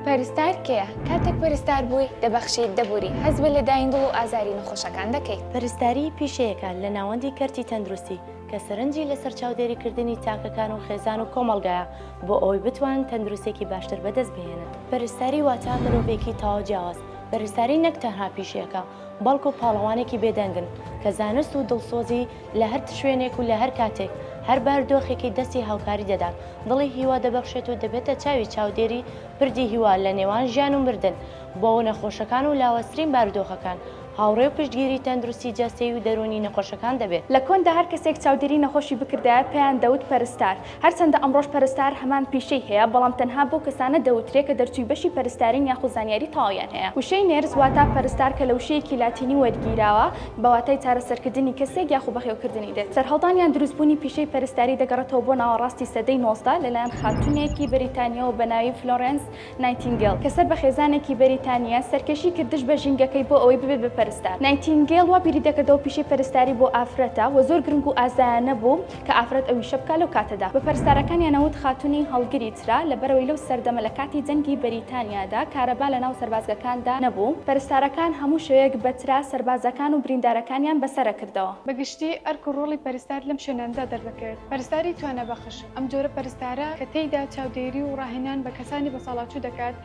پەرستار کێیە؟ کاتێک پەرستار بووی دەبەخشیت دەبووری هەز بە لەدایندڵ و ئازاری نەخۆشەکان دەکەیت. پەرستاری پیشەیەکە لە ناوەندی کەرتی تەندروستی کە سەرنجی لەسەر چاودێریکردنی تاکەکان و خێزان و کۆمەڵگایە بۆ ئەوەی بتوانن تەندروستێکی باشتر بەدەست بهێنن. پەرستاری واتە مرۆڤێکی تەواو جیاواز. پەرستاری نەک تەنها پیشەیەکە بەڵکو پاڵەوانێکی بێدەنگن کە زانست و دڵسۆزی لە هەر شوێنێک و لە هەر کاتێک هەر بارودۆخێکی دەستی هاوکاری دەدات، دڵی هیوا دەبەخشێت و دەبێتە چاوی چاودێری پردی هیوا لە نێوان ژیان و مردن بۆ نەخۆشەکان و لاوەسترین بارودۆخەکان. هاوڕێ و پشتگیری تەندروستی جەستەی و دەرونی نەخۆشەکان دەبێت. لە کۆندا هەر کەسێک چاودێری نەخۆشی بکردایە پێیان دەوت پەرستار. هەرچەندە ئەمڕۆژ پەرستار هەمان پیشەی هەیە، بەڵام تەنها بۆ کەسانە دەوترێت کە دەرچووی بەشی پەرستارین یاخود زانیاری تەواویان هەیە. وشەی نێرس واتە پەرستار کە لە وشەیەکی لاتینی وەرگیراوە بە واتای چارەسەرکردنی کەسێک یاخود بەخێوکردنی دێت. سەرهەڵدانیان دروستبوونی پیشەی پەرستاری دەگەڕێتەوە بۆ ناوەڕاستی سەدەی 19 لەلایەن خاتونێکی بەریتانیەوە بە ناوی فلۆرەنس نایتینگێل کە سەر بە خێزانێکی بەریتانیا سەرکەشی کردش بە ژینگەکەی بۆ ئەوەی ببێت بە پەرستار. نایتینگێل وا بیری دەکردەوە پیشەی پەرستاری بۆ ئافرەتە و زۆر گرنگ و ئازایانە بوو کە ئافرەت ئەوی شەبکە لەو کاتەدا. بە پەرستارەکانیانەوت خاتونی هەڵگری ترا لەبەرەوەی لەو سەردەمە لە کاتی جەنگی بەریتانیادا کارەبا لە ناو سەربازەکاندا نەبوو. پەرستارەکان هەموو شەوەیەک بەترا سەربازەکان و بریندارەکانیان بەسەرە کردەوە. بەگشتی ئەرک و ڕۆڵی پەرستار لەم شوێنەدا دەردەکرد. پەرستاری توانەبەخش ئەم جۆرە پەرستارە کە تێیدا چاودێری و ڕاهێنان بە کەسانی بەساڵاتچوو دەکات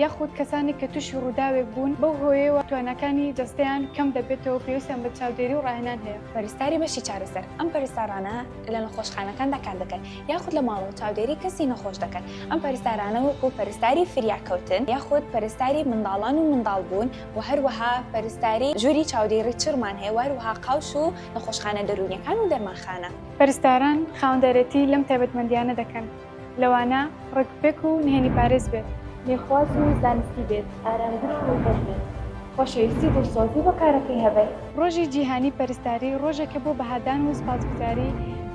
یاخود کەسانی کە تووشی ڕووداوێک بوون بەو هۆیەوە توانەکانی جەستەیان کەم دەبێتەوە پێویستیان بە چاودێری و ڕاهێنان هەیە. پەرستاری بەشی چارەسەر ئەم پەرستارانە لە نەخۆشخانەکاندا کار دەکەن یاخود لە ماڵەوە چاودێری کەسی نەخۆش دەکەن. ئەم پەرستارانە وەکو پەرستاری فریاکەوتن یاخود پەرستاری منداڵان و منداڵبوون و هەروەها پەرستاری ژووری چاودێری چرمان هەیە، وەروەها قاوش و نەخۆشخانە دەرونیەکان و دەرمانخانە. پەرستاران خاوەندەرەتی لەم تایبەتمەندیانە دەکەن، لەوانە ڕێکپێک و نهێنی پارێز بێت، لێخواز و زانستی بێت، ئارامگر و ڕووبەر بێت، خۆشەویستی دڵسۆزی بە کارەکەی هەبێت. ڕۆژی جیهانی پەرستاری ڕۆژێکە بۆ بەهادان و سپاسگوزاری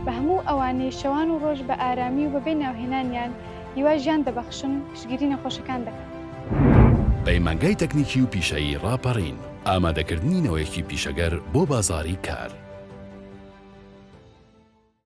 بە هەموو ئەوانەی شەوان و ڕۆژ بە ئارامی و بەبێ ناوهێنانیان هیوا ژیان دەبەخشن پشتگیری نەخۆشەکان دەکەن. پەیمانگای تەکنیکی و پیشەیی ڕاپەڕین، ئامادەکردنینەوەیەکی پیشەگەر بۆ بازاڕی کار.